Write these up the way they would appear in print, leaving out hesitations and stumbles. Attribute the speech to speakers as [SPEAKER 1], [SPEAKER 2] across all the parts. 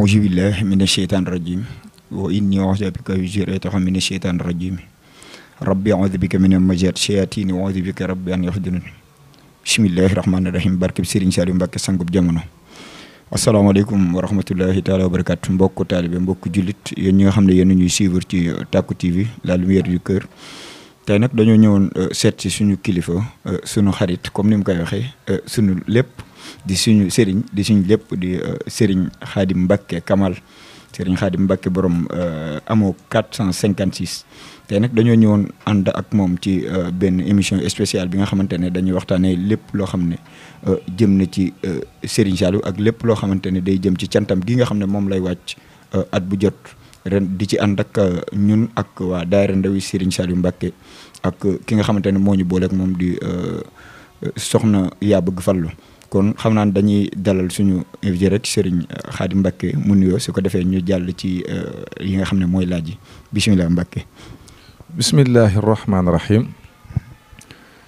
[SPEAKER 1] أعوذ بالله من الشيطان الرجيم وإني أعوذ بك من الشيطان الرجيم ربي أعوذ بك من همزات الشياطين وأعوذ بك ربي أن يحضرون بسم الله الرحمن الرحيم barke Serigne Saliou Mbacké sangub jamono asalaamaaleykum wa rahmatullahi taala wa barakatu mbokku taalibe mbokku jullit yéen ñi nga xam ne yéen ñuy suivre ci Tacko TV la lumière du cœur tey nag dañoo ñëwoon seet ci suñu kilifa suñu xarit comme ni mu koy waxee suñu lépp di suñu Serigne di suñu lépp di Serigne Khadim Mbacké Kamal Serigne Khadim Mbacké borom amoo 456 tey nag dañoo ñëwoon ànd ak moom ci benn émission spéciale bi nga xamante ne dañuy waxtaanee lépp loo xam ne jëm na ci Serigne Saliou ak lépp loo xamante ne day jëm ci cantam gi nga xam ne moom lay wàcc at bu jot ren di ci ànd ak ñun ak waa daayira ndawi Serigne Saliou Mbacké ak ki nga xamante ne moo ñu boole ak moom di soxna yaa bëgg fallu kon xam naa ne dañuy dalal suñu invité rek Serigne Khadim Mbacké mu nuyoo su ko defee ñu jàll ci yi nga xam ne mooy laaj yi bisimilah Mbacké.
[SPEAKER 2] bismillahi rahmaani rahim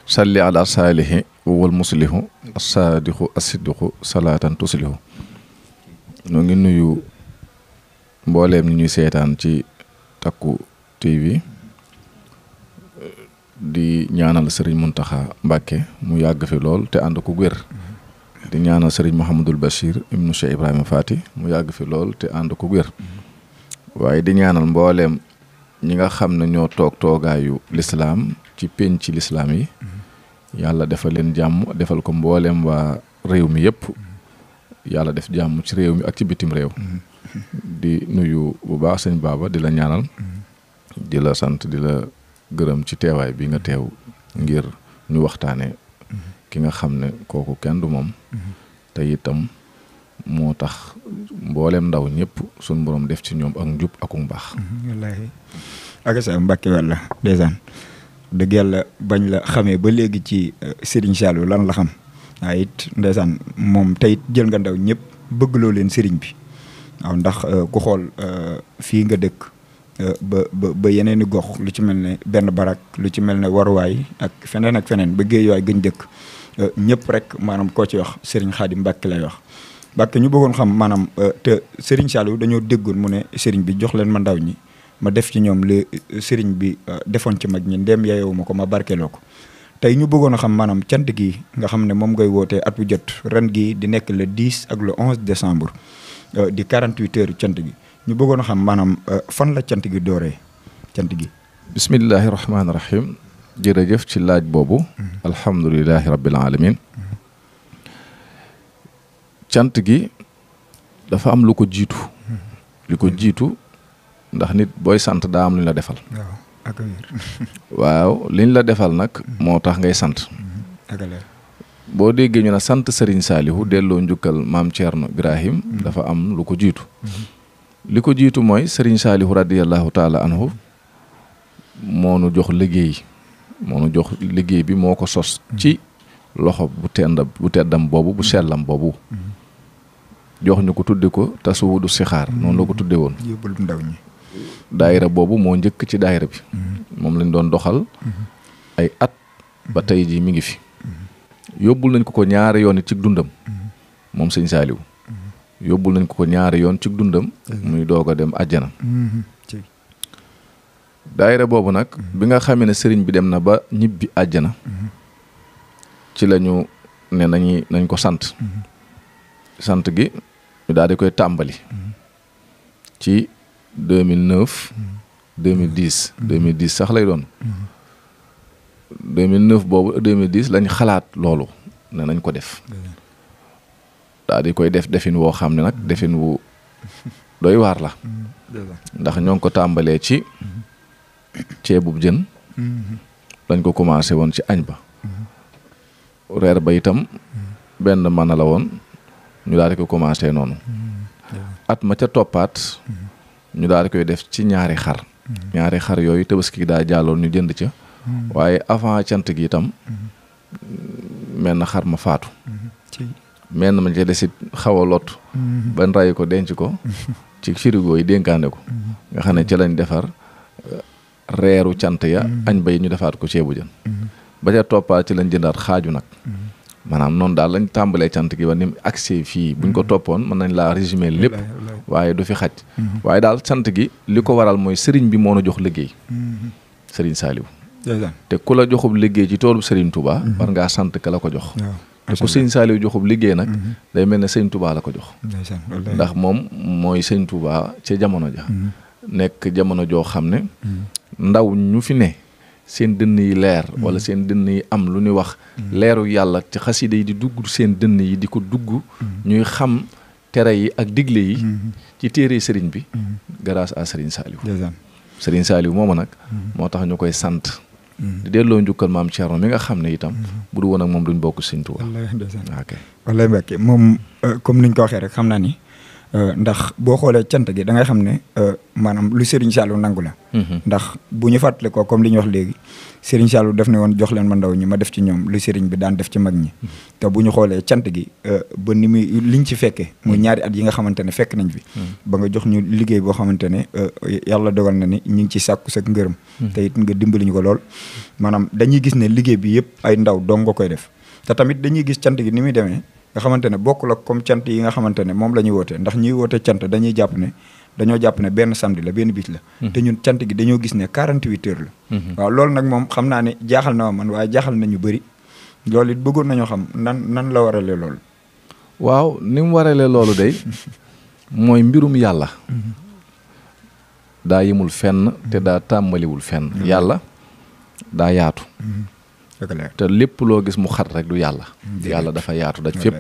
[SPEAKER 2] salli ala saalihi wal muslihu assaadiqu asiddiqu salaatan tuslihu ñoo ngi nuyu mbooleem ñi ñuy seetaan ci Tacko TV di ñaanal Serigne Mountakha Mbacké mu yàgg fi lool te ànd ko wér di ñaanal Serigne Mouhamadul Bachir ibnu Cheikh Ibrahima Fati mu yàgg fi lool te ànd ko wér waaye di ñaanal mbooleem ñi nga xam ne ñoo toog toogaayu lislaam ci penc lislaam yi yàlla defal leen jàmm defal ko mbooleem waa réew mi yëpp yàlla def jàmm ci réew mi ak ci bitim réew di nuyu bu baax sëñ Baba di la ñaanal di la sant di la gërëm ci teewaay bi nga teew ngir ñu waxtaane ki nga xam ne kooku kenn du moom te itam moo tax mboolem ndaw ñëpp suñ borom def ci ñoom ak njub ak mbaax.
[SPEAKER 1] wallaahi ak sa Mbacké walla ndeysaan dëgg yàlla bañ la xamee ba léegi ci Serigne Saliou lan la xam waaye it ndeysaan moom tey jël nga ndaw ñëpp bëggloo leen Serigne bi waaw ndax ku xool fii nga dëkk ba yeneen i gox lu ci mel ne benn barak lu ci mel ne waruwaay ak feneen ba Géejawaay gëñ dëkk ñëpp rek maanaam koo ci wax Serigne Khadim Mbacké lay wax. Mbacké ñu bëggoon xam maanaam te Serigne Saliou dañoo déggoon mu ne Serigne bi jox leen ma ndaw ñi ma def ci ñoom li Serigne bi defoon ci mag ñi ndéem yeewu ma ko ma barkeloo ko tey ñu bëggoon a xam maanaam cant gi nga xam ne moom ngay wootee at bu jot ren gi di nekk le 10 ak le 11 décembre di 48 heures cant gi ñu bëggoon a xam maanaam fan la cant gi dooree cant gi.
[SPEAKER 2] bismillahi rahmaani rahim jërëjëf ci laaj boobu. alhamdulilahi rabbil alamin cant gi dafa am lu ko jiitu li ko jiitu ndax nit booy sant daa am lu ñu la defal waaw liñ la defal nag moo tax ngay sant boo déggee ñu ne sant Serigne Saliou delloo njukkal maam Thierno Ibrahim dafa am lu ko jiitu li ko jiitu mooy Serigne Saliou radiyallahu taala anhu moo nu jox liggéey bi moo ko sos ci loxo bu teddam boobu bu sellam boobu jox ñu ko tudde ko tasawudu sixaar noonu la ko tudde woon
[SPEAKER 1] yóbbul ndaw ñi
[SPEAKER 2] daayira boobu moo njëkk ci daayira bi moom lañ doon doxal ay at ba tey jii mi ngi fi yóbbul nañ ko ñaari yoon ci dundam moom sëñ Saliou yóbbul nañ ko ñaari yoon ci dundam muy doog a dem àjjana daayira boobu nag bi nga xamee ne sëriñ bi dem na ba ñibbi àjjana ci lañu ne nañ ko sant gi ñu daal di koy tàmbali ci 2009 2010 sax lay doon 2009 boobu 2010 lañ xalaat loolu ne nañ ko def daal di koy defin woo xam ne nag defin wu doy waar la ndax ñoo ngi ko tàmbalee ci ceebub jën lañ ko commencé woon ci añ ba reer ba itam benn mën la woon ñu daal di ko commencé noonu at ma ca toppaat ñu daal di koy def ci ñaari xar yooyu tabaski gi daa jàlloon ñu jënd ca waaye avant cant gi itam menn xar ma faatu menn ma ca desit xaw a lot ban ray ko denc ko ci frigo yi dénkaane ko nga xam ne ci lañ defar reeru cant ya añ ba yi ñu defaat ko ceebu jën ba ca toppaat ci lañ jëndaat xaaju nag maanaam noonu daal lañ tàmbalee cant gi ba ni mu accès fii buñ ko toppoon mën nañ laa résumer lépp waaye du fi xaj waaye daal cant gi li ko waral mooy sëriñ bi moo na jox liggéey sëriñ Saliou te ku la joxub liggéey ci toolu sëriñ Touba war ngaa sant ka la ko jox te ku sëriñ Saliou joxub liggéey nag day mel ne sëriñ Touba la ko jox ndax moom mooy sëriñ Touba ca jamono ja nekk jamono joo xam ne ndaw ñu fi ne seen dënn yi leer wala seen dënn yi am lu ñuy wax leeru yàlla ci xasida yi di dugg seen dënn yi di ko dugg ñuy xam tere yi ak digle yi ci téere sëriñ bi grâce à sëriñ Saliou sëriñ Saliou mooma nag moo tax ñu koy sant di delloo njukkal maam Thierno mi nga xam ne itam bu du woon ak moom duñ bokk Sëriñ Tuubaa
[SPEAKER 1] wallaay Mbàkke moom comme niñ ko waxee rek xam naa ni ndax boo xoolee cant gi da ngay xam ne maanaam lu Serigne Saliou nangu la. ndax bu ñu fàttali ko comme li ñu wax léegi Serigne Saliou def ne woon jox leen ma ndaw ñi ma def ci ñoom lu Serigne bi daan def ci mag ñi. te bu ñu xoolee cant gi ba ni muy liñ ci fekkee muy ñaari at yi nga xamante ne fekk nañ fi. ba nga jox ñu liggéey boo xamante ne yàlla dogal na ni ñu ngi ci sàkku sa ngërëm. te it nga dimbali ñu ko lool maanaam dañuy gis ne liggéey bi yëpp ay ndaw dong nga koy def te tamit dañuy gis cant gi ni muy demee. nga xamante ne bokkul ak comme cant yi nga xamante ne moom la ñuy woote ndax ñuy woote cant dañuy jàpp ne dañoo jàpp ne benn samedi la benn bis la. te ñun cant gi dañoo gis ne 48 heures la. waaw loolu nag moom xam naa ne jaaxal na ma man waaye jaaxal na ñu bëri loolu it bëggoon nañoo xam nan la waralee loolu.
[SPEAKER 2] waaw ni mu waralee loolu day mooy mbirum yàlla. daa yemul fenn te daa tàmbaliwul fenn. yàlla daa yaatu. te lépp loo gis mu xat rek du yàlla. yàlla dafa yaatu daj fépp.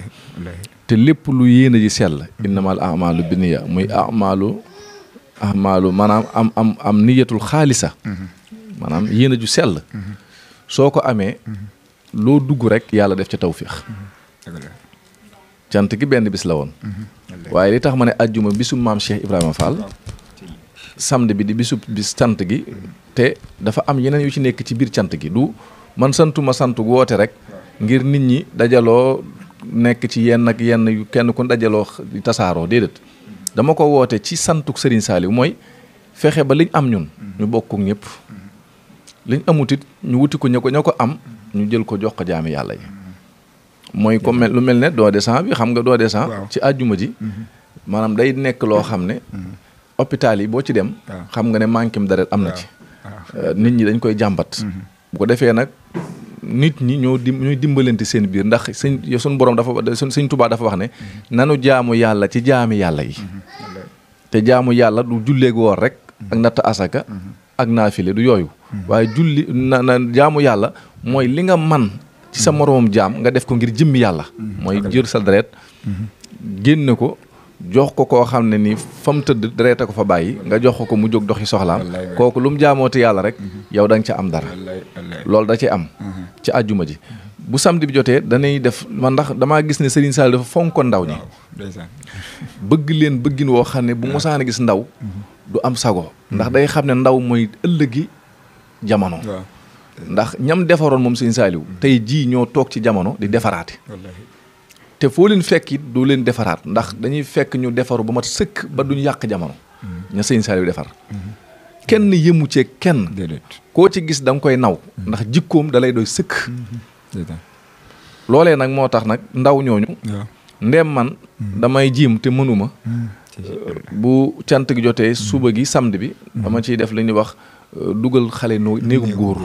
[SPEAKER 2] te lépp lu yéene ji sell. innamal a'maalu binniya muy a'maalu maanaam am niyatul xaalisa. maanaam yéene ju sell. soo ko amee. loo dugg rek yàlla def ca tawfiix. cant gi benn bis la woon. waaye li tax ma ne ajjuma bisu maam Cheikh Ibrahima Fall. samedi bi di bis cant gi. te dafa am yeneen yu ci nekk ci biir cant gi du. man santuma sant woote rek ngir nit ñi dajaloo nekk ci yenn ak yenn yu kenn ku dajaloo tasaaroo déedéet dama ko woote ci santuk Serigne Saliou mooy fexe ba liñ am ñun ñu bokk ñëpp liñ amut it ñu wuti ko ña ko am ñu jël ko jox ko jaami yàlla yi mooy comme lu mel ne don de sang bi xam nga don de sang ci àjjuma ji maanaam day nekk loo xam ne hôpital yi boo ci dem xam nga ne manquem deret am na ci nit ñi dañ koy jàmbat bu ko defee nag nit ñi ñooy dimbalante seen biir ndax suñ borom Sëñ Tuubaa dafa wax ne nanu jaamu yàlla ci jaami yàlla yi te jaamu yàlla du julleeg woor rek ak natt asaka ak naafile du yooyu waaye na jaamu yàlla mooy li nga man ci sa moromam jaam nga def ko ngir jëmmi yàlla mooy jël sa deret génne ko jox ko koo xam ne ni fa mu tëdd dereeta ko fa bàyyi nga jox ko mu jóg doxi soxlaam kooku lu mu jaamooti yàlla rek yow da nga ca am dara loolu da ci am ci àjjuma ji bu samedi bi jotee danay def man ndax damaa gis ne Serigne Saliou dafa fonkoon ndaw ñi bëgg leen bëggin woo xam ne bu mosaan a gis ndaw du am sago ndax day xam ne ndaw mooy ëllëgi jamono ndax ñam defaroon moom Serigne Saliou tey jii ñoo toog ci jamono di defaraate te foo leen fekk it doo leen defaraat ndax dañuy fekk ñu defaru ba mat sëkk ba duñ yàq jamono ña Serigne Saliou defar kenn yëmu cee kenn koo ci gis da nga koy naw ndax jikkoom da lay doy sëkk loolee nag moo tax nag ndaw ñooñu ndeem man damay jiim te mënuma bu cant gi jotee suba gi samedi bi dama ciy def li ñuy wax dugal xale néegum góor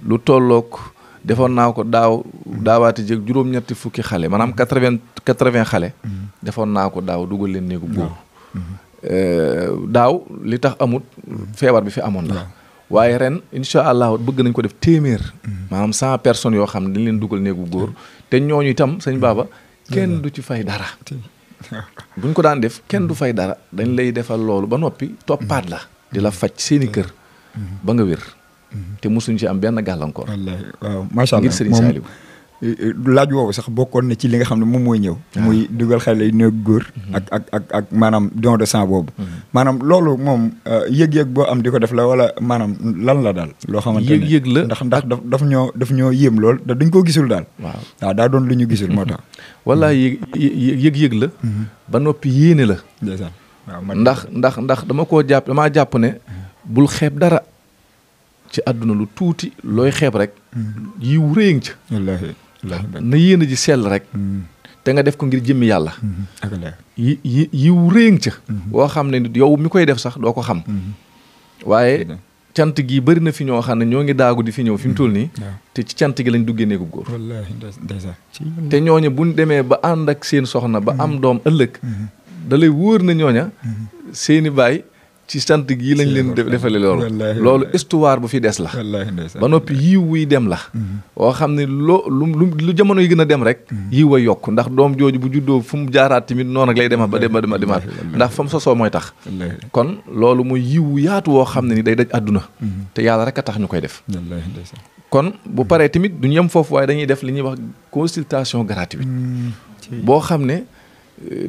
[SPEAKER 2] lu tollook defoon naa ko daawaati jëg juróom-ñetti fukki xale maanaam 80 xale defoon naa ko daaw dugal leen néegu góor daaw li tax amut feebar bi fi amoon la waaye ren incha allah bëgg nañ ko def téeméer maanaam 100 personnes yoo xam ne dañ leen dugal néegu góor te ñooñu itam sëñ Baba kenn du ci fay dara buñ ko daan def kenn du fay dara dañ lay defal loolu ba noppi toppaat la di la faj seeni kër ba nga wér te mosuñ ci am benn gàllankoor.
[SPEAKER 1] wallaahi waaw macha allah
[SPEAKER 2] ngir Serigne Saliou
[SPEAKER 1] laaj woowu sax bokkoon na ci li nga xam ne moom mooy ñëw. muy dugal xale yi néeg góor. ak maanaam don de sang boobu. maanaam loolu moom yëg-yëg boo am di ko def la wala maanaam lan la daal. loo xamante ne
[SPEAKER 2] yëg-yëg la
[SPEAKER 1] ndax daf ñoo yéem lool da duñ ko gisul daal. waaw daa doon lu ñu gisul moo tax.
[SPEAKER 2] wallaahi yëg-yëg la. ba noppi yéene la. ndax damaa jàpp ne bul xeeb dara. ci àdduna lu tuuti looy xeeb rek yiw rëy ca na yéene ji sell rek te nga def ko ngir jëmmi yàlla yiw réeng ca woo xam ne yow mi koy def sax doo ko xam waaye cant gi bëri na fi ñoo xam ne ñoo ngi daagu di fi ñëw fi mu toll nii te ci cant gi lañ duggee néegu góor te ñooña buñ demee ba ànd ak seen soxna ba am doom ëllëg da lay wóor na ñooña seeni baay ci sant gii lañ leen defale loolu histoire bu fi des la ba noppi yiw wuy dem la woo xam ne lu jamono yi gën a dem rek yiw a yokk ndax doom jooju bu juddoo fu mu jaaraat tamit noonu ak lay dema ba demaat ndax fa mu sosoo mooy tax kon loolu mooy yiw yaatu woo xam ne ni day daj àdduna te yàlla rek a tax ñu koy def kon bu paree tamit duñu yem foofu waaye dañuy def li ñuy wax consultation gratuite boo xam ne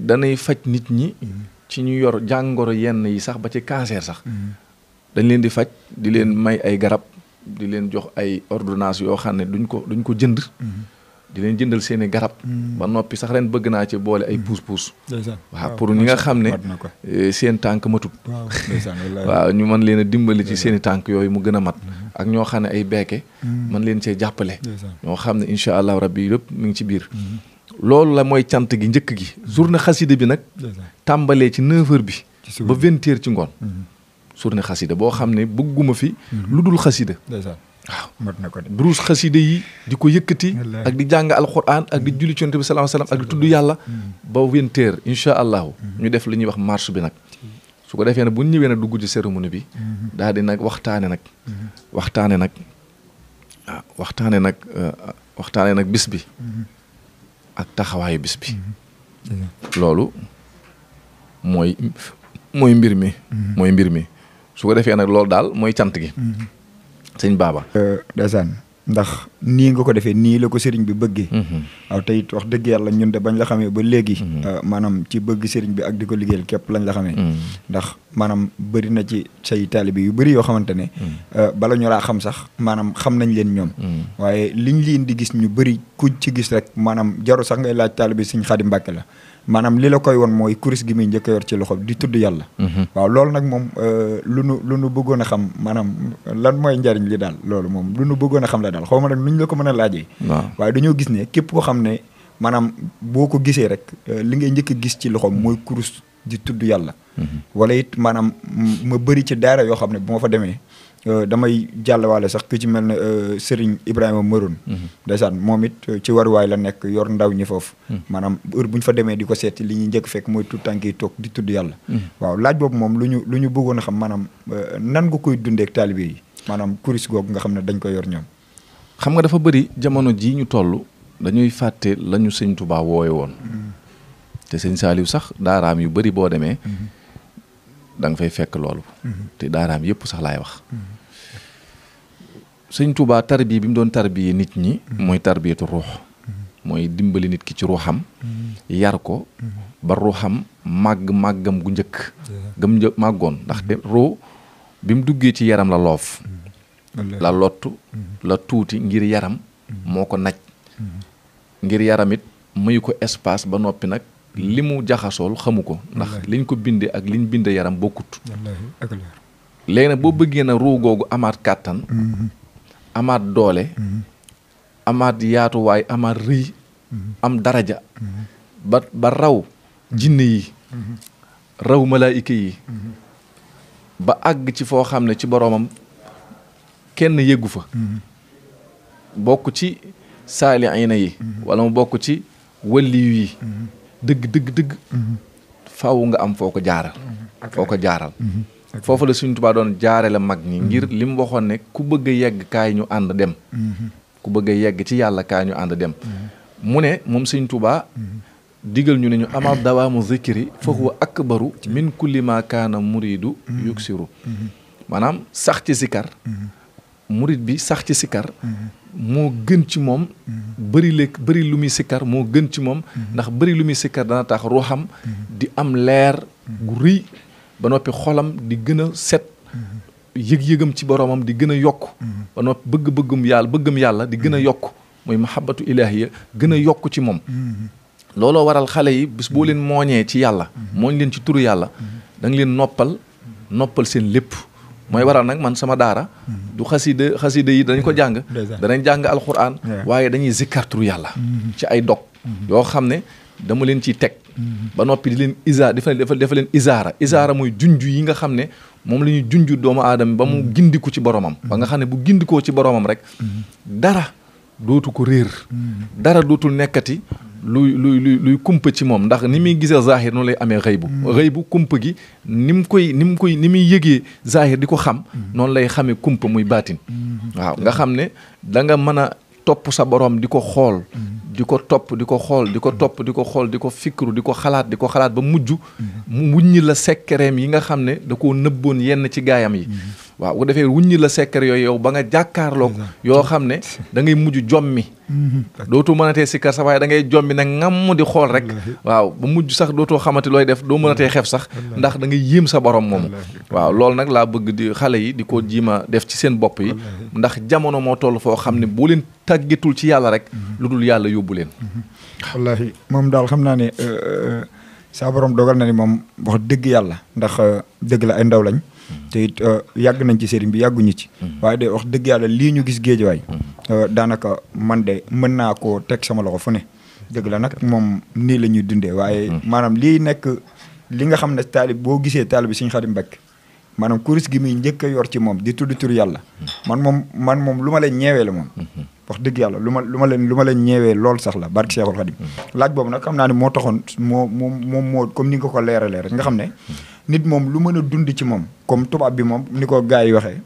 [SPEAKER 2] danay faj nit ñi ci ñu yor jàngoro yenn yi sax ba ci cancer sax dañ leen di faj di leen may ay garab di leen jox ay ordonnance yoo xam ne duñ ko jënd di leen jëndal seeni garab ba noppi sax ren bëgg naa ci boole ay puus waaw pour ñi nga xam ne seen tànk matut waaw ñu mën leen a dimbali ci seeni tànk yooyu mu gën a mat ak ñoo xam ne ay beeke mën leen cee jàppale ñoo xam ne incha allah rabbi yëpp mi ngi ci biir loolu la mooy cant gi njëkk gi journée xasida bi nag tàmbalee ci 9h bi ba 20h ci ngoon journée xasida boo xam ne bëgguma fi lu dul xasida waaw duruus xasida yi di ko yëkkati ak di jàng alquran ak di julli ci Yonent bi sallallahu alayhi wasallam ak di tudd yàlla ba 20h incha allahu ñu def li ñuy wax marche bi nag su ko defee nag bu ñu ñëwee nag dugg ci cérémonie bi daal di nag waxtaane nag bis bi ak taxawaayu bis bi loolu mooy mbir mi su ko defee nag loolu daal mooy cant gi sëñ Baba
[SPEAKER 1] ndeysaan ndax nii nga ko defee nii la ko sëriñ bi bëggee waaw te it wax dëgg yàlla ñun de bañ la xamee ba léegi maanaam ci bëgg sëriñ bi ak di ko liggéeyal képp lañ la xamee ndax maanaam bëri na ci say taalibe yu bëri yoo xamante ne bala ñu laa xam sax maanaam xam nañ leen ñoom waaye liñ leen di gis ñu bëri ku ci gis rek maanaam jaru sax ngay laaj taalibe sëñ Xaadim Mbàkke la maanaam li la koy won mooy kuris gi muy njëkk a yor ci loxo di tudd yàlla waaw loolu nag moom lu nu bëggoon a xam maanaam lan mooy njariñ li daal loolu moom lu nu bëggoon a xam la daal xaw ma nag nuñ la ko mën a laajee waaye dañoo gis ne képp koo xam ne maanaam boo ko gisee rek li ngay njëkk a gis ci loxoom mooy kurus di tudd yàlla wala it maanaam ma bëri ci daara yoo xam ne bu ma fa demee damay jàllwaale sax ku ci mel ne Serigne Ibrahima Maroon ndeysaan moom it ci waruwaay la nekk yor ndaw ñi foofu maanaam heure bu ñu fa demee di ko seeti li ñuy njëkk fekk mooy tout tànk yi toog di tudd yàlla waaw laaj boobu moom lu ñu bëggoon a xam maanaam nan nga koy dundeek taalibe yi maanaam kuris googu nga xam ne dañ koy yor ñoom
[SPEAKER 2] xam nga dafa bëri jamono ji ñu toll dañuy fàtte la ñu sëñ Tuubaa woowe woon te sëñ Saaliw sax daaraam yu bëri boo demee da nga fay fekk loolu te daaraam yëpp sax laay wax sëñ Tuubaa tarbiya bi mu doon tarbiya nit ñi mooy tarbiyatu ruux mooy dimbali nit ki ci ruuxam yar ko ba ruuxam màggam gu njëkk gam màggoon ndaxte ruux bi mu duggee ci yaram la loof la lottu la tuuti ngir yaram moo ko naj ngir yaram it mayu ko espace ba noppi nag li mu jaxasool xamu ko ndax liñ ko bindee ak liñ binde yaram bokkut léegi nag boo bëggee na ruu googu amaat kàttan amaat doole amaat yaatuwaay amaat rëy am daraja ba raw jinne yi raw malaayika yi ba àgg ci foo xam ne ci boroomam kenn yëggu fa bokk ci saalihiina yi wala mu bokk ci waliyu yi dëgg faaw nga am foo ko jaaral foofu la Sëriñ Tuubaa doon jaare la mag ñi ngir li mu waxoon ne ku bëgg a yegg kaay ñu ànd dem ku bëgg a yegg ci yàlla kaay ñu ànd dem mu ne moom Sëriñ Tuubaa digal ñu ne ñu ama dawaamu zikri fa huwa akbaru min kulli ma kaana muridu yuksiru maanaam sax ci sikar murid bi sax ci sikar moo gën ci moom bëri lu muy sikkar moo gën ci moom ndax bëri lu muy sikkar dana tax ruuxam di am leer gu rëy ba noppi xolam di gën a set yëg-yëgam ci boroomam di gën a yokk ba noppi bëggam yàlla di gën a yokk mooy mahabbatu ilaahiya gën a yokk ci moom looloo waral xale yi bis boo leen mooñee ci yàlla mooñ leen ci turu yàlla da nga leen noppal seen lépp mooy waral nag man sama daara du xasida yi dañ ko jàng danañ jàng alquran waaye dañuy zikkar turu yàlla ci ay dog yoo xam ne dama leen ciy teg ba noppi di leen dafa leen isaara mooy junj yi nga xam ne moom la ñuy junj doomu aadama ba mu gindiku ci boromam ba nga xam ne bu gindikoo ci boromam rek dara dootu ko réer dara dootul nekkati luy kumpa ci moom ndax ni muy gisee zahir noonu lay amee xëybu kumpa gi ni muy yëgee zahir di ko xam noonu lay xamee kumpa muy baatin waaw nga xam ne da nga mën a topp sa borom di ko xool di ko topp di ko xool di ko topp di ko xool di ko fikru di ko xalaat ba mujj mu wuññi la sekkereem yi nga xam ne da koo nëbboon yenn ci gaayam yi waaw bu defee wuññi la sekkere yooyu yow ba nga jàkkaarloog yoo xam ne da ngay mujj jommi dootoo mënatee sikkar sax waaye da ngay jommi nag ngam di xool rek waaw ba mujj sax dootoo xamante looy def doo mënatee xef sax ndax da ngay yéem sa borom moomu waaw loolu nag laa bëgg di xale yi di ko jiima def ci seen bopp yi ndax jamono moo toll foo xam ne boo leen tàggatul ci yàlla rek lu dul yàlla yóbbu leen
[SPEAKER 1] wallaahi moom daal xam naa ne saa borom dogal na ni moom wax dëgg yàlla ndax dëgg la ay ndaw lañ te it yàgg nañ ci sëriñ bi yàgguñu ci waaye de wax dëgg yàlla lii ñu gis géejawaay daanaka man de mën naa koo teg sama loxo fu ne dëgg la nag moom nii la ñuy dundee waaye maanaam lii nekk li nga xam ne taalib boo gisee taalib bi Sëriñ Xaadim Mbàkke maanaam kuris gi muy njëkk a yor ci moom di tudd tur yàlla man moom lu ma leen ñeewee la moom wax dëgg yàlla lu ma leen ñeewee lool sax la barke Seexul Xaadim laaj boobu nag xam naa ne moo taxoon moo comme ni nga ko leeralee rek nga xam ne nit moom lu mën a dund ci moom comme tubaab bi moom ni ko gars yi waxee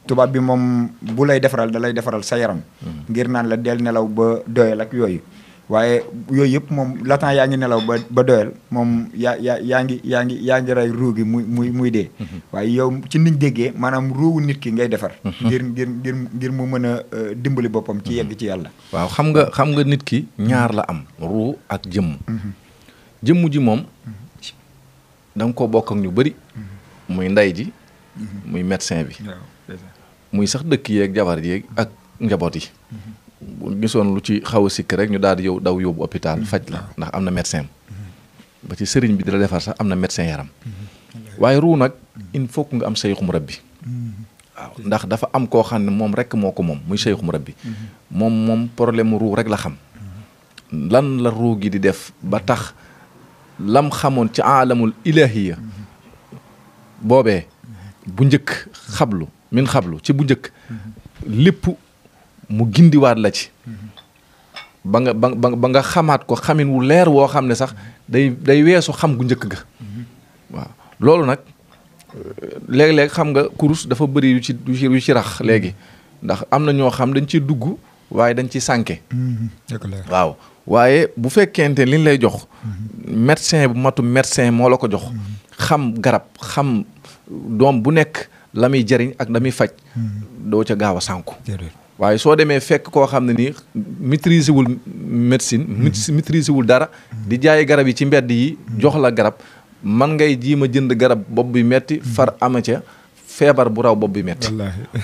[SPEAKER 1] tubaab bi moom bu lay defaral da lay defaral sa yaram ngir naan la del nelaw ba doyal ak yooyu waaye yooyu yëpp moom latent yaa ngi nelaw ba doyal moom yaa ngi rey ruu gi muy dee waaye yow ci niñ déggee maanaam ruuwu nit ki ngay defar ngir mu mën a dimbali boppam ci yegg ci yàlla
[SPEAKER 2] waaw xam nga nit ki ñaar la am ruu ak jëmm ji moom da nga koo bokk ak ñu bëri muy ndey ji muy médecin bi muy sax dëkk yeeg jabar yeeg ak njaboot yi bu gisoon lu ci xaw a sikk rek ñu daal di yow daw yóbbu hôpital faj la ndax am na médecin ba ci sëriñ bi di la defar sax am na médecin yaram waaye ruu nag il faut que nga am sayxu murabbi waaw ndax dafa am koo xam ne moom rek moo ko moom muy sayxu murabbi moom problème ruu rek la xam lan la ruu gi di def ba tax lam xamoon ci alamul ilahiya boobee bu njëkk xablu ci bu njëkk lépp mu gindiwaat la ci ba nga xamaat ko xamin wu leer woo xam ne sax day weesu xam gu njëkk ga waaw loolu nag léeg-léeg xam nga kurus dafa bëri yu ci rax léegi ndax am na ñoo xam dañ ci dugg waaye dañ ci sànke waaw waaye bu fekkente liñ lay jox médecin bu matu médecin moo la ko jox xam garab xam doom bu nekk la muy jariñ ak la muy faj doo ca gaaw a sànku waaye soo demee fekk koo xam ne nii maîtriser wul médecine maîtriser wul dara di jaay garab yi ci mbedd yi jox la garab man ngay jiima jënd garab bopp bi metti far ama ca feebar bu raw bopp bi metti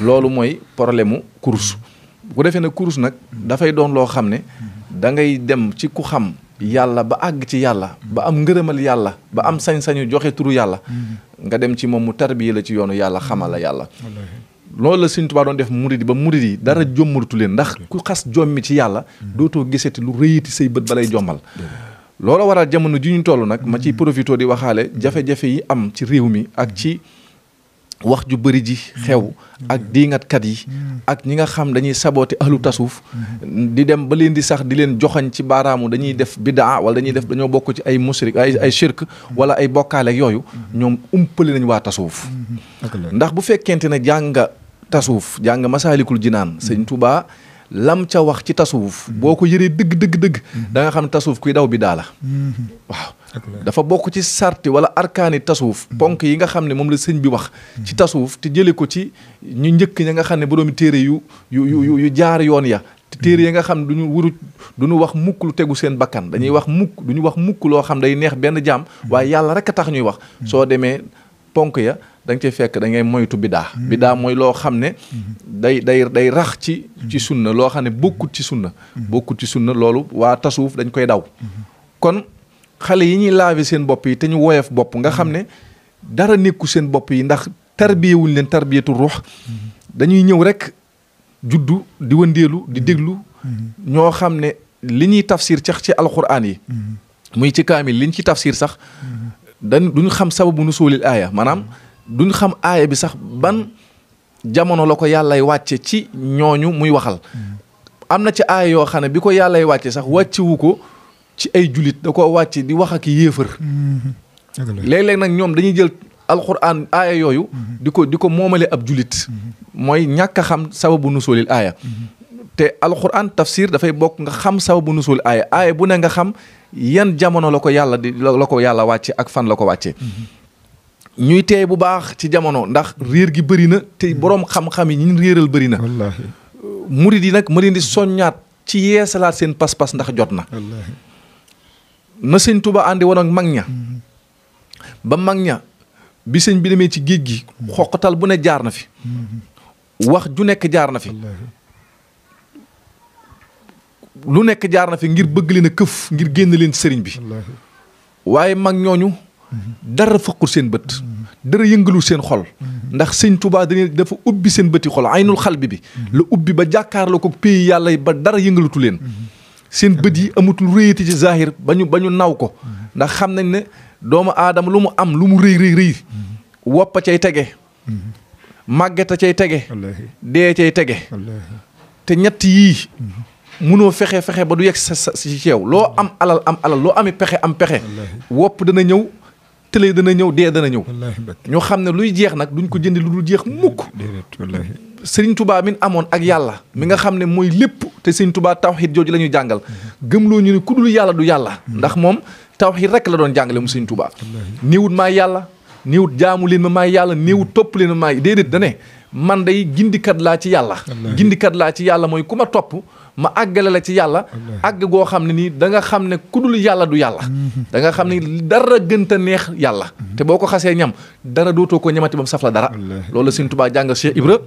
[SPEAKER 2] loolu mooy problème mu kurus bu defee ne kurus nag dafay doon loo xam ne da ngay dem ci ku xam yàlla ba àgg ci yàlla ba am ngërëmal yàlla ba am sañ-sañu joxe turu yàlla nga dem ci moom mu tarbiye la ci yoonu yàlla xamal la yàlla loolu la Sëriñ Tuubaa doon def murid yi ba murid yi dara jommalatu leen ndax ku xas jommi ci yàlla dootoo gisati lu rëyiti say bët balay jommal loolu waral jamono ji ñu toll nag ma ciy profité di waxaale jafe-jafe yi am ci réew mi ak ci wax ju bëri ji xew ak diingatkat yi ak ñi nga xam dañuy sabooti ahlu tasuuf di dem ba leen di sax di leen joxañ ci baaraamu dañuy def bidaa wala dañoo bokk ci ay musrik ay shirk wala ay bokkaale ak yooyu ñoom umpale nañ waa tasuuf ndax bu fekkente ne jàng tasuuf jàng masaalikul jinaan Sëñ Tuubaa lam ca wax ci tasuuf boo ko yëree dëgg da nga xam ne tasuuf kuy daw bidaa la waaw dafa bokk ci sarti wala arkaani tasuuf ponk yi nga xam ne moom la sëñ bi wax ci tasuuf te jële ko ci ñu njëkk ña nga xam ne boroomi téere yu jaar yoon ya te téere yi nga xam ne duñu wax mukk lu tegu seen bakkan dañuy wax duñu wax mukk loo xam day neex benn jaam waaye yàlla rek a tax ñuy wax soo demee ponk ya da nga cay fekk da ngay moytu bidaa mooy loo xam ne day rax ci sunna loo xam ne bokkut ci sunna loolu waa tasuuf dañ koy daw kon xale yi ñuy laver seen bopp yi te ñu woyof bopp nga xam ne dara nekku seen bopp yi ndax tarbiyewuñ leen tarbiyatu ruux dañuy ñëw rek juddu di wëndeelu di déglu ñoo xam ne li ñuy tafsir ci alquran yi muy ci kaamil liñ ci tafsir sax duñ xam sababu nusuulil aaya maanaam duñ xam aaya bi sax ban jamono la ko yàllay wàcce ci ñooñu muy waxal am na ci aaya yoo xam ne bi ko yàllay wàcce sax wàccewu ko ci ay julit da ko wàcce di wax ak yéefar léeg-léeg nag ñoom dañuy jël alquran aaya yooyu di ko moomale ab julit mooy ñàkk a xam sababu nusuulil aaya te alquran tafsir dafay bokk nga xam sababu nusuul aaya bu ne nga xam yan jamono la ko yàlla wàcce ak fan la ko wàcce ñuy teey bu baax ci jamono ndax réer gi bëri na te boroom xam-xam yi ñun réeral bëri na murid yi nag ma leen di soññaat ci yeesalaat seen pas-pas ndax jot na sëñ Tuba àndi woon ak mag ña ba mag ña bi sëñ bi demee ci géej gi xoqatal bu ne jaar na fi wax ju nekk jaar na fi lu nekk jaar na fi ngir bëgg leen a këf ngir génn leen sëriñ bi waaye mag ñooñu dara fëqul seen bët dara yëngalul seen xol ndax sëñ Tuubaa dafa ubbi seen bëti xol aynul xal bi la ubbi ba jàkkaarloo ko pays yàlla yi ba dara yëngalutu leen seen bët yi amatul réyati ci zahir ba ñu naw ko ndax xam nañ ne doomu aadama lu mu am lu mu rëy woppa cay tege màggeta cay tege dee cay tege te ñett yii munoo fexe ba du yegg si ci yow loo am alal loo ami pexe am pexe wopp dana ñëw tële dana ñëw dee dana ñëw ñoo xam ne luy jeex nag duñ ko jëndi lu dul jeex mukk sëriñ Tuubaa min amoon ak yàlla mi nga xam ne mooy lépp te sëriñ Tuubaa tawxiid jooju la ñuy jàngal gëmloo ñu ne ku dul yàlla du yàlla ndax moom tawxiid rek la doon jàngale mu sëriñ Tuubaa néewut maay yàlla néewut jaamu leen ma maay yàlla néewut topp leen ma maay déedéet dane man day gindikat laa ci yàlla mooy ku ma topp ma àggale la ci yàlla àgg goo xam ne nii da nga xam ne ku dul yàlla du yàlla da nga xam ne dara gënta neex yàlla te boo ko xasee ñam dara dootoo ko ñamati ba mu saf la dara loolu la sëñ Tuubaa jàngal Cheikh Ibra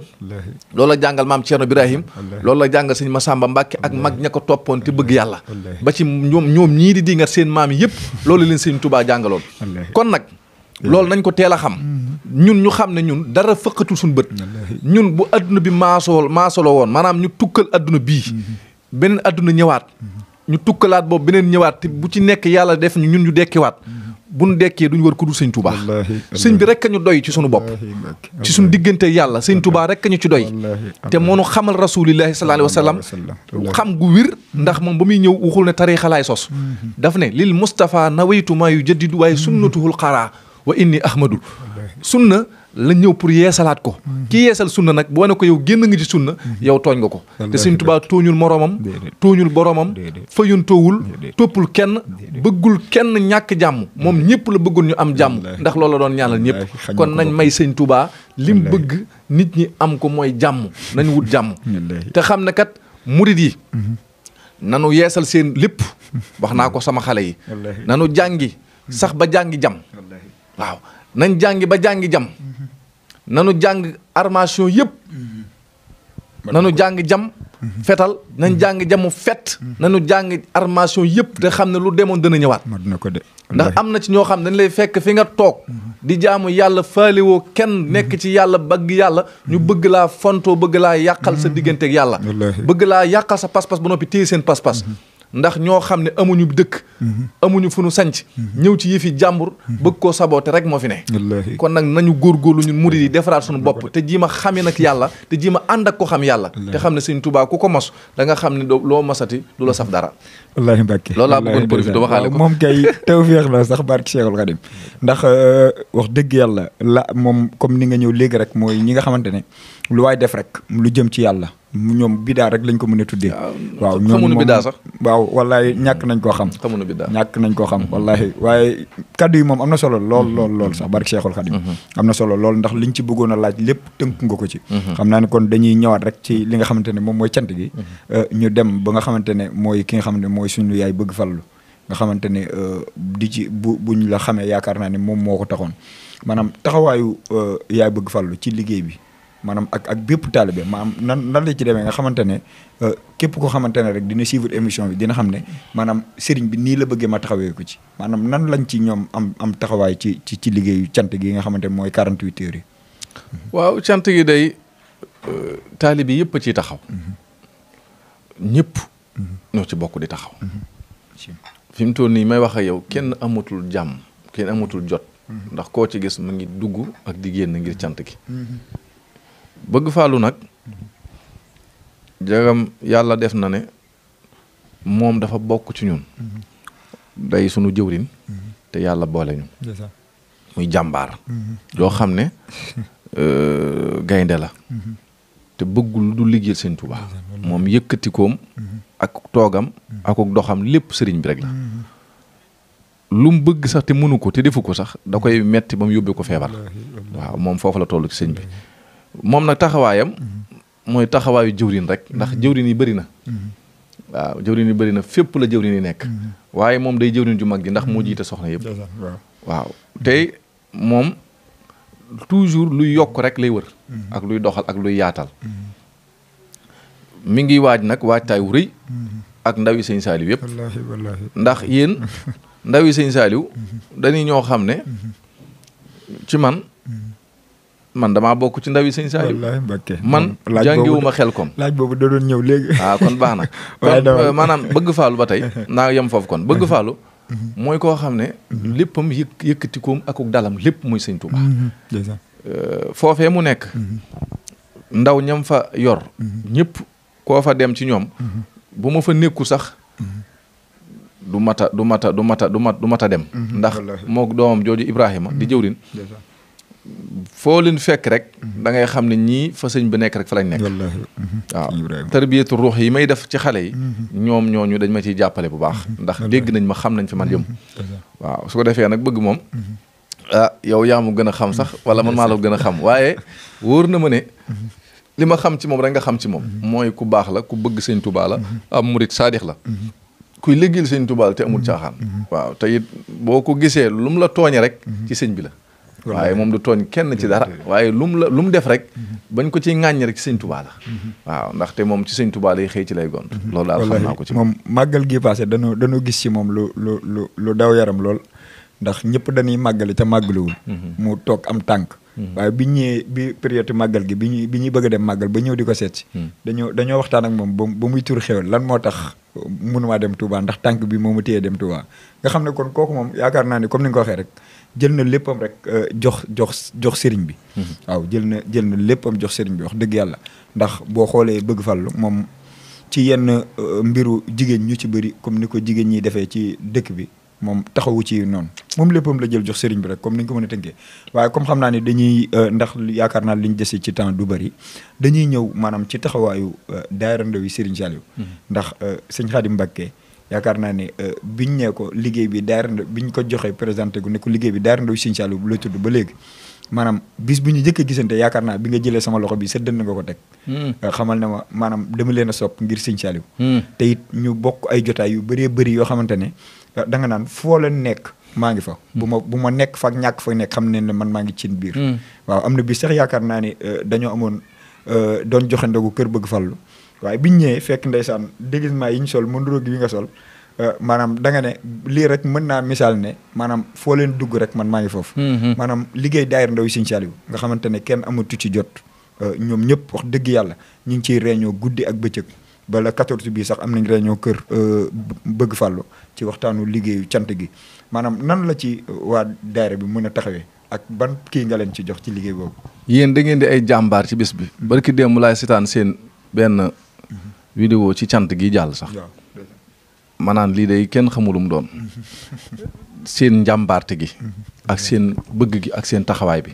[SPEAKER 2] loolu la jàngal maam Thierno Birahim loolu la jàngal sëñ Massamba Mbàkke ak mag ña ko toppoon te bëgg yàlla ba ci ñoom ñii di dingat seen maam yi yëpp loolu leen sëñ Tuubaa jàngaloon kon nag loolu nañ ko teel a xam ñun ñu xam ne ñun dara fëqatul suñu bët ñun bu adduna bi maasoloo woon maanaam ñu tukkal adduna bii beneen adduna ñëwaat ñu tukkalaat boobu beneen ñëwaat te bu ci nekk yàlla def ñu ñun ñu dekkiwaat bu ñu dekkee duñu war ku dul sëñ Tuubaa sëñ bi rek ñu doy ci suñu bopp ci suñu diggante yàlla sëñ Tuubaa rek ñu ci doy te moo nu xamal rasulillahi sallallahu alayhi wa sallam xam gu wir ndax moom ba muy ñëw waxul ne tariixa laay sos daf ne lil Mustafa nawaytu maa yu jaddidu waaye sunnatuhul xaraa wa inni ahmadu sunna la ñëw pour yeesalaat ko ki yeesal sunna nag boo ne ko yow génn nga ci sunna yow tooñ nga ko te sëñ Tuubaa tooñul moroomam tooñul boromam fayuntoowul toppul kenn bëggul kenn ñàkk jàmm moom ñëpp la bëggoon ñu am jàmm ndax loolu la doon ñaanal ñëpp kon nañ may sëñ Tuubaa lim bëgg nit ñi am ko mooy jàmm nañ wut jàmm te xam ne kat murid yi nanu yeesal seen lépp wax naa ko sama xale yi nanu jàngi sax ba jàngi jàmm waaw nañ jàngi ba jàngi jam nanu jàng armation yëpp nanu jàng jam fetal nañ jàng jamu fet nanu jàng armation yëpp te xam ne lu demoon dana ñëwaat ndax am na ci ñoo xam dañ lay fekk fi nga toog di jaamu yàlla faaliwoo kenn nekk ci yàlla bëgg yàlla ñu bëgg laa fontoo bëgg laa yàqal sa digganteeg yàlla bëgg laa yàqal sa pas-pas ba noppi téye seen pas-pas ndax ñoo xam ne amuñu dëkk amuñu fu nu sanc ñëw ci yëfi jàmbur bëgg koo saboote rek moo fi ne kon nag nañu góorgóorlu ñun murid yi defaraat suñu bopp te jiima xami nag yàlla te jiima ànd ak ko xam yàlla te xam ne sëñ Tuubaa ku ko mos da nga xam ne loo mosati du la saf dara
[SPEAKER 1] wallaahi Mbàkke
[SPEAKER 2] loolu laa bëggoon profité waxaale ko
[SPEAKER 1] moom kay tawfeex la sax barki Seexul Xadim ndax wax dëgg yàlla la moom comme ni nga ñëw léegi rek mooy ñi nga xamante ne lu waay def rek lu jëm ci yàlla ñoom bidaa rek lañ ko mën a tuddee waaw ñoom
[SPEAKER 2] xamuñu bidaa sax
[SPEAKER 1] waaw wallahi ñàkk nañ koo xam
[SPEAKER 2] xamuñu bidaa
[SPEAKER 1] ñàkk nañ koo xam wallahi waaye kaddu yi moom am na solo lool sax barki Seexul Xadim am na solo lool ndax liñ ci bëggoon a laaj lépp tënk nga ko ci xam naa ne kon dañuy ñëwaat rek ci li nga xamante ne moom mooy cant gi ñu dem ba nga xamante ne mooy ki nga xamante ne mooy suñu yaay bëgg fallu nga xamante ne di ci buñ la xamee yaakaar naa ne moom moo ko taxoon maanaam taxawaayu yaay bëgg fallu ci liggéey bi maanaam ak bépp taalibe maanaam nan la ci demee nga xamante ne képp ko xamante ne rek dina suivre émission bi dina xam ne maanaam sëriñ bi nii la bëggee ma taxawee ko ci maanaam nan lañ ci ñoom am taxawaay ci liggéeyu cant gi nga xamante ne mooy 48 heures yi.
[SPEAKER 2] waaw cant gi day taalibe yëpp a ciy taxaw ñëpp ñoo ci bokk di taxaw fi mu toll nii may wax ak yow kenn amatul jàmm kenn amatul jot ndax koo ci gis mu ngi dugg ak di génn ngir cant gi bëgg faalu nag jagam yàlla def na ne moom dafa bokk ci ñun day sunu jëwrin te yàlla boole ñu muy jàmbaar yoo xam ne gaynde la te bëggul du liggéeyal sëñ Tuubaa moom yëkkatikoom ak toogam ak doxam lépp sëriñ bi rek la lu mu bëgg sax te mënu ko te defu ko sax da koy metti ba mu yóbbee ko feebar waaw moom foofu la toll ci sëñ bi moom nag taxawaayam mooy taxawaayu jëwrin rek ndax jëwrin yi bëri na waaw jëwrin yi bëri na fépp la jëwrin yi nekk waaye moom day jëwrin ju mag ji ndax moo jiite soxna yëpp waaw tey moom toujours luy yokk rek lay wër ak luy doxal ak luy yaatal mi ngi waaj nag waajtaay wu rëy ak ndawi sëñ Saaliw yëpp ndax yéen ndawi sëñ Saaliw dañuy ñoo xam ne ci man damaa bokk ci ndawi sëñ Saaliw man jàngiwuma xel kom
[SPEAKER 1] laaj boobu da doon ñëw léegi
[SPEAKER 2] kon baax na kon maanaam bëgg faalu ba tey naa yem foofu kon bëgg faalu mooy koo xam ne léppam yëkkatikoom ak dalam lépp muy sëñ Tuubaa foofee mu nekk ndaw ñam fa yor ñëpp koo fa dem ci ñoom bu ma fa nekku sax du mata dem ndax moo doomam jooju Ibrahima di jëwrin foo leen fekk rek da ngay xam ne ñii fa sëñ bi nekk rek fa lañ nekk waaw tarbiyatu ruux yi may def ci xale yi ñoom ñooñu dañ ma ciy jàppale bu baax ndax dégg nañ ma xam nañ fi man yëm waaw su ko defee nag bëgg moom yow yaa mu gën a xam sax wala man maa la gën a xam waaye wóor na ma ne li ma xam ci moom rek nga xam ci moom mooy ku baax la ku bëgg sëñ Tuubaa la am murit saadix la kuy liggéeyal sëñ Tuubaa la te amul caaxaan waaw te it boo ko gisee lu mu la tooñe rek ci sëñ bi la waaye moom du tooñ kenn ci dara waaye lu mu def rek bañ ko ciy ŋàññ rek ci sëñ Tuubaa la waaw ndaxte moom ci sëñ Tuubaa lay xëy ci lay gont loolu daal xam naa ko ci
[SPEAKER 1] moom màggal gi passé dañoo gis ci moom lu daw yaram lool ndax ñëpp dañuy màggali te màggaluwul mu toog am tànk waaye bi ñëwee bi période màggal gi bi ñuy bëgg a dem màggal ba ñëw di ko seet si dañoo waxtaan ak moom ba muy tur xewal lan moo tax mënumaa dem Touba ndax tànk bi moo ma téye dem Touba nga xam ne kon kooku moom yaakaar naa ni comme ni nga ko waxee rek jël na léppam rek jox sëriñ bi waaw jël na léppam jox sëriñ bi wax dëgg yàlla ndax boo xoolee bëgg fàllu moom ci yenn mbiru jigéen ñu ci bëri comme ni ko jigéen ñi defee ci dëkk bi moom taxawu ci noonu moom léppam la jël jox sëriñ bi rek comme ni ñu ko mën a tënkee waaye comme xam naa ne dañuy ndax yaakaar naa li ñu dese ci temps du bëri dañuy ñëw maanaam ci taxawaayu daayira Ndawi Sëriñ Saaliw ndax sëñ Xaadim Mbàkke yaakaar naa ne biñ ne ko liggéey bi daayira biñ ko joxee présenté gu ne ko liggéey bi daayira Ndawi Sëriñ Saaliw bu la tudd ba léegi maanaam bis bu ñu njëkk a gisante yaakaar naa bi nga jëlee sama loxo bi sa dënn nga ko teg xamal ne ma maanaam dama leen a sopp ngir Sëriñ Saaliw te it ñu bokk ay jotaay yu bëree bëri yoo xamante ne da nga naan foo leen nekk maa ngi fa bu ma nekk fa ñàkk fa nekk xam ne ne man maa ngi cin biir waaw am na bi sax yaakaar naa ni dañoo amoon doon joxe ndogu kër bëgg fallu waaye biñ ñëwee fekk ndeysaan déguisement yi ñu sol mu nduróog yi nga sol maanaam da nga ne lii rek mën naa misaal ne maanaam foo leen dugg rek man maa ngi foofu maanaam liggéey daayira Ndawi Sëriñ Saaliw nga xamante ne kenn amatu ci jot ñoom ñëpp wax dëgg yàlla ñu ngi ciy réunion guddi ak bëccëg ba la 14 bii sax am nañ réunion kër bëgg fàllu ci waxtaanu liggéeyu cant gi maanaam nan la ci waa daayira bi mën a taxawee ak ban kii nga leen ci jox ci liggéey boobu
[SPEAKER 2] yéen da ngeen di ay jàmbaar ci bés bi barki démb laay seetaan seen benn vidéo ci cant gi jàll sax maanaam lii day kenn xamulum doon seen njàmbaarte gi ak seen bëgg gi ak seen taxawaay bi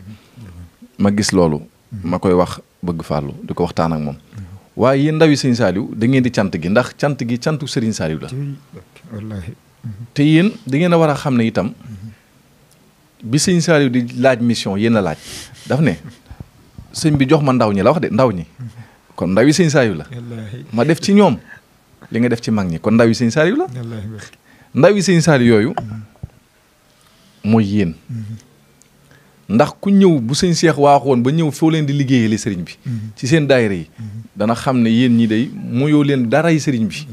[SPEAKER 2] ma gis loolu ma koy wax bëgg fàllu di ko waxtaan ak moom waaye yéen ndawi Sëriñ Saaliw da ngeen di cant gi ndax cant gi cantu Sëriñ Saaliw la
[SPEAKER 1] wallaahi
[SPEAKER 2] te yéen da ngeen a war a xam ne itam bi Sëriñ Saaliw di laaj mission yéen la laaj daf ne sëñ bi jox ma ndaw ñi la wax de ndaw ñi kon ndawi Sëriñ Saaliw la ma def ci ñoom li nga def ci mag ñi kon ndawi Sëriñ Saaliw la ndawi Sëriñ Saaliw yooyu mooy yéen ndax ku ñëw bu sëñ Seex waaxoon ba ñëw foo leen di liggéeyale sëriñ bi ci seen daayira yi dana xam ne yéen ñi day muyoo leen daray sëriñ bi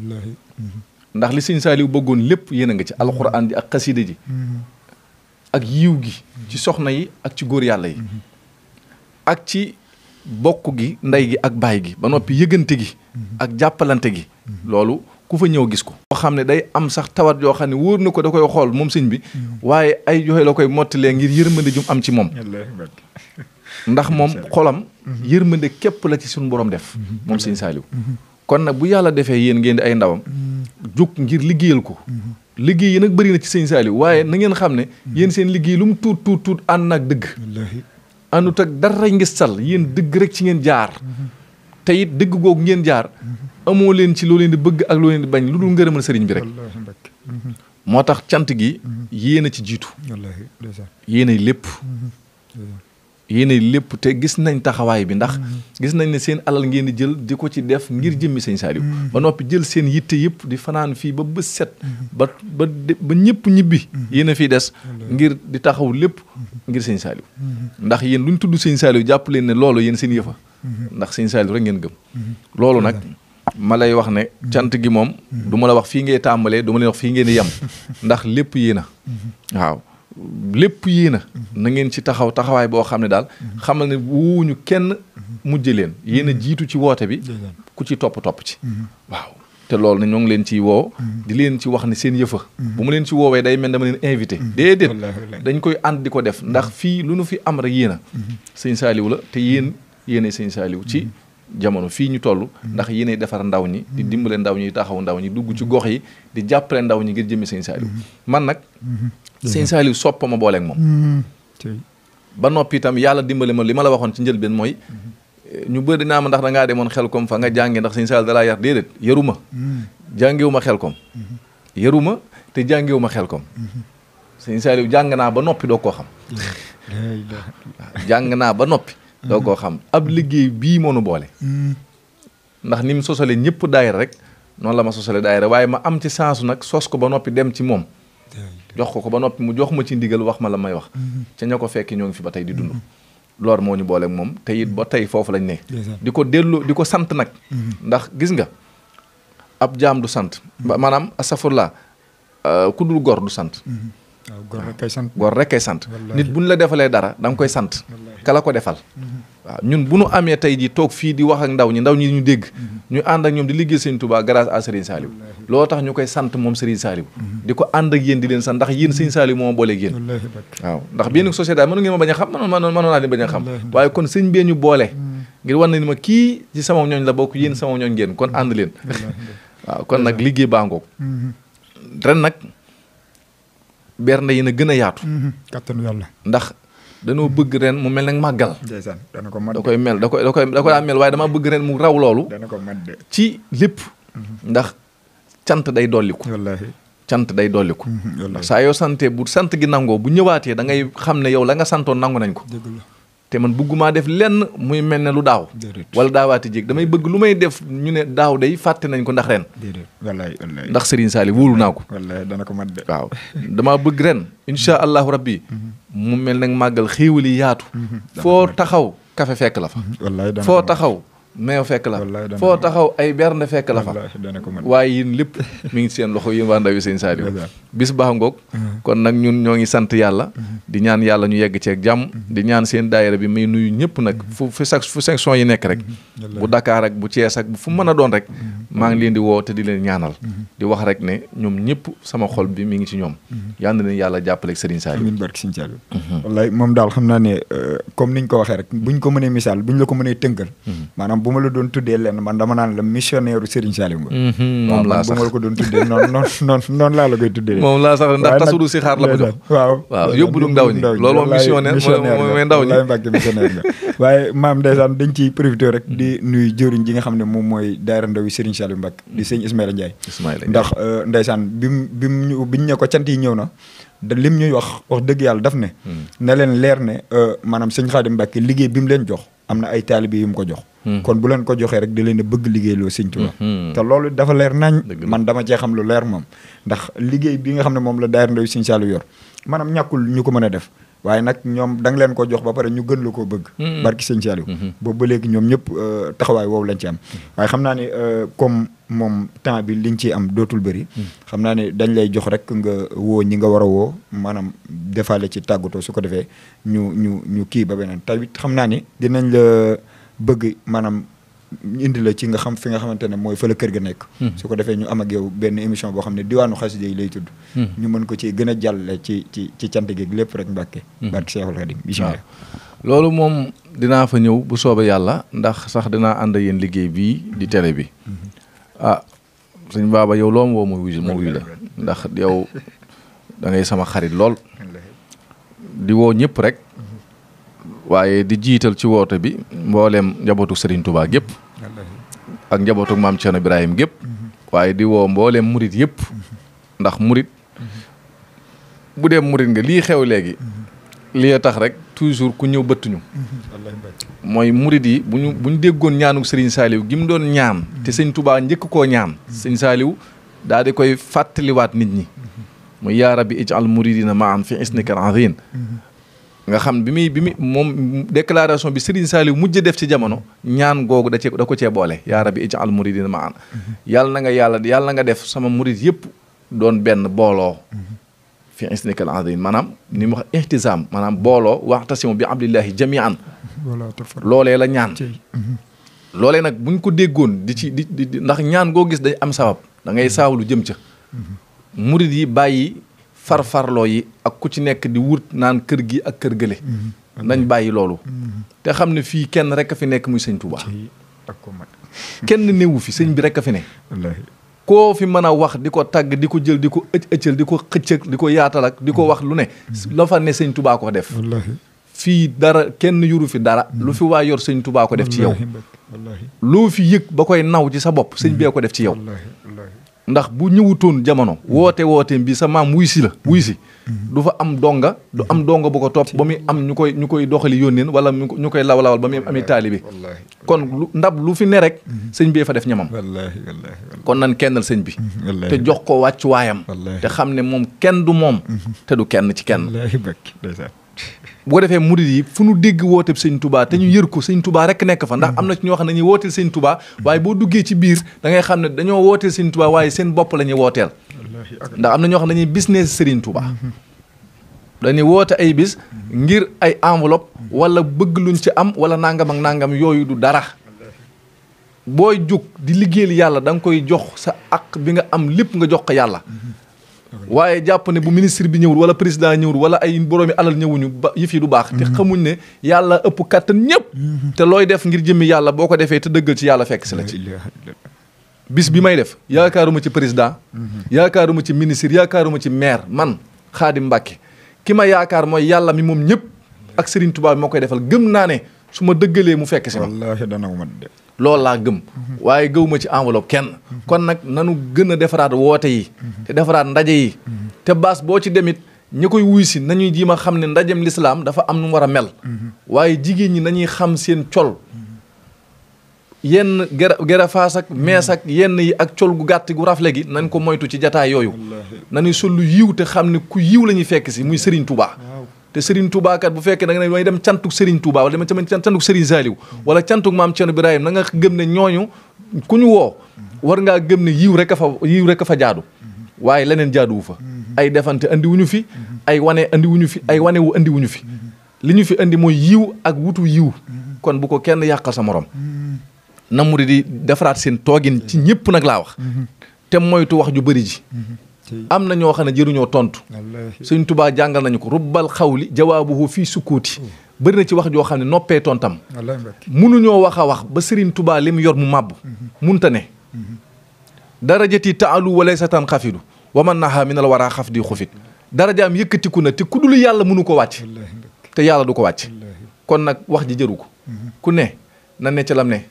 [SPEAKER 2] ndax li sëñ Saaliw bëggoon lépp yéen a nga ci alxuraan ji ak xasida ji ak yiw gi ci soxna yi ak ci góor yàlla yi ak ci bokk gi ndey gi ak baay gi ba noppi yëgante gi ak jàppalante gi loolu ku fa ñëw gis ko boo xam ne day am sax tawat yoo xam ne wóor na ko da koy xool moom sëñ bi waaye ay joxe la koy mottilee ngir yërmande jum am ci moom ndax moom xolam yërmande képp la ci suñu borom def moom sëñ Saliou kon nag bu yàlla defee yéen ngeen di ay ndawam jug ngir liggéeyal ko liggéey yi nag bëri na ci sëñ Saliou waaye na ngeen xam ne yéen seen liggéey lu mu tuut ànd naag dëgg àndut ak dara ngistal yéen dëgg rek ci ngeen jaar te it dëgg googu ngeen jaar amoo leen ci loo leen di bëgg ak loo leen di bañ lu dul ngërëmal sëriñ bi rek moo tax cant gi yéen a ci jiitu yéenay lépp yéenay lépp te gis nañ taxawaay bi ndax gis nañ ne seen alal ngeen di jël di ko ci def ngir jëmmi sëñ Saliou ba noppi jël seen yitte yëpp di fanaan fii ba bës set ba ñëpp ñibbi yéen a fii des ngir di taxaw lépp ngir sëñ Saliou ndax yéen lu ñu tudd sëñ Saliou jàpp leen ne loolu yéen seen yëfa ndax sëñ Saliou rek ngeen gëm loolu nag ma lay wax ne cant gi moom du ma la wax fii ngay tàmbalee du ma leen wax fii ngeen di yem ndax lépp yéen a waaw lépp yéen a na ngeen ci taxawaay boo xam ne daal xamal ne wuuñu kenn mujj leen yéen a jiitu ci woote bi ku ci topp ci waaw te loolu ne ñoo ngi leen ciy woo di leen ci wax ne seen yëfa bu ma leen ci woowee day mel dama leen invité déedéet dañ koy ànd di ko def ndax fii lu nu fi am rek yéen a sëñ Saliou la te yéene sëñ Saliou ci jamono fii ñu toll ndax yéenay defar ndaw ñi di dimbale ndaw ñi taxaw ndaw ñi dugg ci gox yi di jàppale ndaw ñi ngir jëmmi sëñ Saliou man nag sëñ Saliou soppa ma booleeg moom ba noppi itam yàlla dimbale ma li ma la waxoon ci njëlbeen mooy ñu bëri naa ma ndax da ngaa demoon Xelkom fa nga jànge ndax sëñ Saliou dalaa yar déedéet yaruma jàngewu ma Xelkom yaruma te jàngewu ma Xelkom sëñ Saliou jàng naa ba noppi doo koo xam jàng naa ba noppi doo koo xam ab liggéey bii moo nu boole ndax ni mu sosale ñëpp daayira rek noonu la ma sosale daayira waaye ma am ci sensu nag sos ko ba noppi dem ci moom jox ko ba noppi mu jox ma ci ndigal wax ma la may wax ca ña ko fekki ñoo ngi fi ba tey di dund loolu moo ñu boole ak moom te it ba tey foofu lañ ne di ko dellu di ko sant nag ndax gis nga ab jaam du sant maanaam asafurlaa ku dul gor du sant gor rek kay sant nit bu ñu la defalee dara da nga koy sant kala ko defal waaw ñun bu nu amee tey ji toog fii di wax ak ndaw ñi ñu dégg ñu ànd ak ñoom di liggéey Sëriñ Tuubaa grâce à Serigne Saliou loo tax ñu koy sant moom Serigne Saliou di ko ànd ak yéen di leen sant ndax yéen Serigne Saliou moo booleeg yéen waaw ndax benn société mënu ngeen ma bañ a xam mënoon naa leen bañ a xam waaye kon sëñ bee ñu boole ngir war na ni ma kii ci sama ñooñ la bokk yéen sama ñooñ ngeen kon ànd leen waaw kon nag liggéey baa ngoog ren nag bernde yi na gën a yaatu
[SPEAKER 1] kattanu yàlla
[SPEAKER 2] ndax dañoo bëgg ren mu mel nag màggal
[SPEAKER 1] dana ko mat
[SPEAKER 2] da koy mel da koy daan mel waaye dama bëgg ren mu raw loolu
[SPEAKER 1] dana ko mat de
[SPEAKER 2] ci lépp ndax cant day dolliku
[SPEAKER 1] wallaahi
[SPEAKER 2] cant day dolliku ndax saa yoo santee bu sant gi nangoo bu ñëwaatee da ngay xam ne yow la nga santoon nangu nañ ko te man bëggumaa def lenn muy mel ne lu daaw wala daawaati jéeg damay bëgg lu may def ñu ne daaw day fàtte nañ ko ndax ren
[SPEAKER 1] wallaay
[SPEAKER 2] ndax Serigne Saliou wóolu naa ko
[SPEAKER 1] wallaay dana ko mat de
[SPEAKER 2] waaw damaa bëgg ren insha allahu rabbi mu mel nag màggal xéewali yaatu foo taxaw kafe fekk la fa foo taxaw meew fekk la foo taxaw ay bernde fekk la fa waaye yéen lépp mi ngi seen loxo yéen waa ndaw yi sëñ Saliou bis baax ngoog kon nag ñun ñoo ngi sant yàlla di ñaan yàlla ñu yegg ceeg jàmm di ñaan seen daayira bi may nuyu ñëpp nag fu section yi nekk rek bu Dakar ak bu Thiès ak fu mën a doon rek maa ngi leen di woo te di leen ñaanal di wax rek ne ñoom ñëpp sama xol bi mi ngi ci ñoom yal na leen yàlla jàppaleeg Serigne Saliou
[SPEAKER 1] amiin barke Serigne Saliou wallaay moom daal xam naa ne comme niñ ko waxee rek buñ ko mënee misaal buñ la ko mënee tënkal maanaam bu ma la doon tuddee lenn man dama naan la missionnaire Serigne Saliou nga
[SPEAKER 2] moom laa sax
[SPEAKER 1] bu ma la ko doon tuddee noonu laa la koy tuddee
[SPEAKER 2] moom laa sax ndax tasudu si xaar la ma jox waaw yóbbu lu ndaw ñi loolu moom missionnaire mooy ndaw ñi
[SPEAKER 1] Mbàkke missionnaire nga waaye maam ndeysaan dañ ciy profité rek di nuyu jëriñ ji nga xam ne moom mooy daayira ndaw yi Serigne Saliou Mbàkke di sëñ Ismaïla Ndiaye ndax ndeysaan biñ ne ko cant yi ñëw na da lim ñuy wax dëgg yàlla daf ne na leen leer ne maanaam sëñ Xaadim Mbàkke liggéey bi mu leen jox am na ay taalibe yu mu ko jox kon bu leen ko joxee rek da leen a bëgg liggéey loo sëñ Tuubaa te loolu dafa leer nañ man dama cee xam lu leer moom ndax liggéey bi nga xam ne moom la daayira ndaw yi sëñ Saliou yor maanaam ñàkkul ñu ko mën a def waaye nag ñoom da nga leen ko jox ba pare ñu gën la koo bëgg barki sëñ Saliou boobu ba léegi ñoom ñëpp taxawaay woowu lañ ci am waaye xam naa ne comme moom temps bi liñ ci am dootul bëri xam naa ne dañ lay jox rek nga woo ñi nga war a woo maanaam defaale ci tàggatoo su ko defee ñu kii ba beneen tamit xam naa ni dinañ la bëgg maanaam indi la ci nga xam fi nga xamante ne mooy fa la kër ga nekk su ko defee ñu am ak yow benn émission boo xam ne diwaanu xasida yi lay tudd ñu mën ko ci gën a jàllale ci cant gi lépp rek Mbàkke barke Seexul Xadim bismillah
[SPEAKER 2] loolu moom dinaa fa ñëw bu soobee yàlla ndax sax dinaa ànd ak yéen liggéey bii di télé bi sëñ Baba yow loo ma woo ma wuyu la ndax yow da ngay sama xarit lool di woo ñëpp rek waaye di jiital ci woote bi mbooleem njabootu Serigne Touba gépp ak njabootu maam Thierno Ibrahim gépp waaye di woo mbooleem murit yëpp ndax murit bu dee murit nga lii xew léegi lii tax rek toujours ku ñëw bëttuñu mooy murit yi bu ñu déggoon ñaanu Serigne Saliou gi mu doon ñaan te sëñ Touba njëkk koo ñaan sëñ Saliou daal di koy fàttaliwaat nit ñi muy yaa rabbi ij'al muridina ma'an fi isnikal azim nga xam bi muy moom déclaration bi Serigne Saliou mujj def ci jamono ñaan googu da ko cee boole yaa rabbi ij'al muridina ma'an yàlla na nga def sama murid yëpp doon benn booloo fi isnikal azim maanaam ni mu wax ihtisaam maanaam booloo wa'tasimu bi hablillahi jami'an loolee la ñaan loolee nag buñ ko déggoon di ndax ñaan goo gis day am sabab da ngay saawlu jëm ca murid yi bàyyi farfarloo yi ak ku ci nekk di wut naan kër gi ak kër gële nañ bàyyi loolu te xam ne fii kenn rek a fi nekk muy sëñ Touba kenn néewu fi sëñ bi rek a fi ne koo fi mën a wax di ko tàgg di ko jël di ko ëccal di ko xëccëg di ko yaatal ak di ko wax lu ne la fa ne sëñ Touba ko def fii dara kenn yuru fi dara lu fi waa yor sëñ Touba ko def ci yow loo fi yëg ba koy naw ci sa bopp sëñ bee ko def ci yow ndax bu ñëwutoon jamono wooteem bi sa maam wuy si du fa am donga du am donga bu ko topp ba muy am ñu koy doxali yónneen wala ñu koy lawal ba muy ami taalibe kon ndab lu fi ne rek sëñ bee fa def ñamam kon nan kennal sëñ bi te jox ko wàccu waayam te xam ne moom kenn du moom te du kenn ci kenn bu ko defee murid yi fu nu dégg wooteeb sëñ Touba te ñu yër ko sëñ Touba rek nekk fa ndax am na ci ñoo xam ne dañuy wooteel sëñ Touba waaye boo duggee ci biir da ngay xam ne dañoo wooteel sëñ Touba waaye seen bopp la ñuy wooteel ndax am na ñoo xam ne dañuy business sëriñ Touba dañuy woote ay bis ngir ay enveloppe wala bëgg luñ ci am wala nangam ak nangam yooyu du dara booy jug di liggéeyal yàlla da nga koy jox sa ak bi nga am lépp nga jox ko yàlla waaye jàpp ne bu ministre bi ñëwul wala président ñëwul wala ay boroomi alal ñëwuñu ba yëf yi du baax te xamuñ ne yàlla ëpp kattan ñëpp te looy def ngir jëmmi yàlla boo ko defee te dëggal ci yàlla fekk si la ci bis bi may def yaakaaruma ci président yaakaaruma ci ministre yaakaaruma ci maire man Xaadim Mbàkke ki ma yaakaar mooy yàlla mi moom ñëpp ak Serigne Touba bi moo koy defal gëm naa ne su ma dëggalee mu fekk si ma
[SPEAKER 1] wallaahi dana ma de
[SPEAKER 2] loolu laa gëm waaye gëwuma ci enveloppe kenn kon nag nanu gën a defaraat woote yi te defaraat ndaje yi te baas boo ci demit ñi koy wuy si nañuy jiima xam ne ndajem lislaam dafa am nu mu war a mel waaye jigéen ñi nañuy xam seen col yenn gera faas ak mees ak yenn yi ak col gu gàtt gu rafle gi nañ ko moytu ci jataay yooyu nañuy sol lu yiw te xam ne ku yiw la ñuy fekk si muy Serigne Touba te Serigne Touba kat bu fekkee da nga ne may dem cantuk Serigne Touba wala dem cantuk Serigne Saliou wala cantuk maam Thierno Ibrahim na nga gëm ne ñooñu ku ñu woo war ngaa gëm ne yiw rek a fa jaadu waaye leneen jaaduwu fa ay defante andi wuñu fi ay wane andi wuñu fi ay wane wu andi wuñu fi li ñu fi andi mooy yiw ak wutu yiw kon bu ko kenn yàqal sa morom na murid di defaraat seen toogin ci ñëpp nag laa wax te moytu wax ju bëri ji am na ñoo xam ne jëruñoo tontu Sëñ Touba jàngal nañu ko rubbal xawli jawaabuhu fii sukkuuti bëri na ci wax joo xam ne noppee tontam munuñoo wax a wax ba Serigne Touba li mu yor mu màbb munta ne darajati taalu walay satan xafidu waman naha minal waraa xaf di xufit darajaam yëkkatiku na te ku dul yàlla mënu ko wàcc te yàlla du ko wàcc kon nag wax ji jëru ko ku ne na ne ca lam ne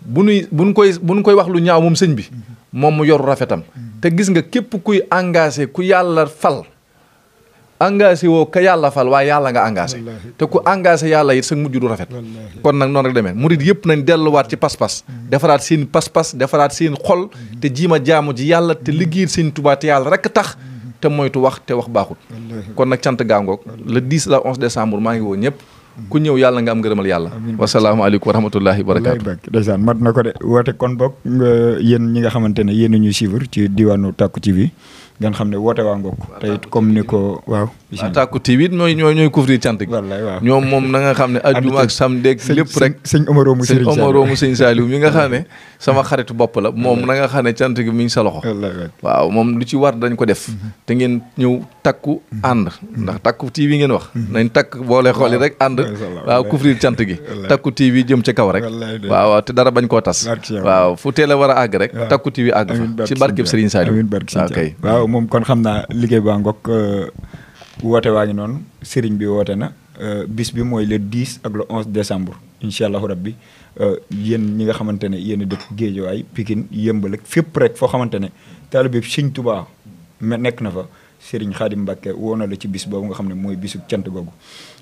[SPEAKER 2] buñ koy wax lu ñaaw moom sëñ bi moom mu yoru rafetam te gis nga képp kuy engagé ku yàlla fal engagé woo ka yàlla fal waaye yàlla nga engagé te ku engagé yàlla it sa mujj du rafet kon nag noonu rek demee murid yëpp nañ delluwaat ci pas-pas defaraat seen pas-pas defaraat seen xol te jiima jaamu ji yàlla te liggéey seen Tuubaa te yàlla rek tax te moytu wax te wax baaxut kon nag cant gaangoog le 10 la 11 décembre maa ngi woo ñëpp ku ñëw yàlla nga am ngërëmal yàlla wasalaamaaleykum wa rahmatullahi wa barakaatu
[SPEAKER 1] ndeysaan mat na ko de woote kon boog yéen ñi nga xamante ne yéen a ñuy suivre ci diwaanu Tacko TV ngeen xam ne woote waa ngoog te it comme ni ko waaw
[SPEAKER 2] Tacko TV ñooy couvrir cant gi
[SPEAKER 1] wallaay waaw
[SPEAKER 2] ñoom moom na nga xam ne ajjuma ak samedi ak lépp rek
[SPEAKER 1] sëñ Omaro mu
[SPEAKER 2] sëñ Saliou mi nga xam ne sama xaritu bopp la moom na nga xam ne cant gi mi ngi sa loxo waaw moom lu ci war dañ ko def te ngeen ñëw takku ànd ndax Tacko TV ngeen wax nañ takk boole xool yi rek ànd waaw couvrir cant gi Tacko TV jëm ca kaw rek waaw te dara bañ koo tas waaw fu teel a war a àgg rek Tacko TV àgg fa ci barkeb Serigne Saliou
[SPEAKER 1] waaw moom kon xam naa liggéey baa ngoog woote waa ngi noonu Serigne bi woote na bis bi mooy le 10 ak le 11 décembre incha allahu rabbi yéen ñi nga xamante ne yéen a dëkk Géejawaay Pikine Yëmbal ak fépp rek foo xamante ne taalibe Sëñ Tuubaa nekk na fa Serigne Khadim Mbacké woo na la ci bis boobu nga xam ne mooy bisu cant googu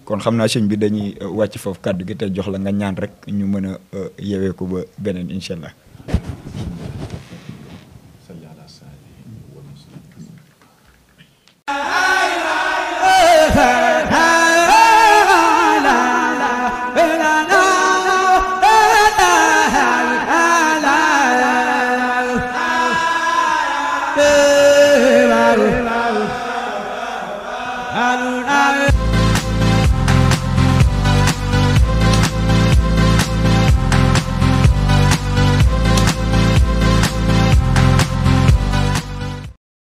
[SPEAKER 1] kon xam naa sëñ bi dañuy wàcc foofu kàddu gi te jox la nga ñaan rek ñu mën a yewee ko ba beneen incha allah.
[SPEAKER 3] Hallelujah.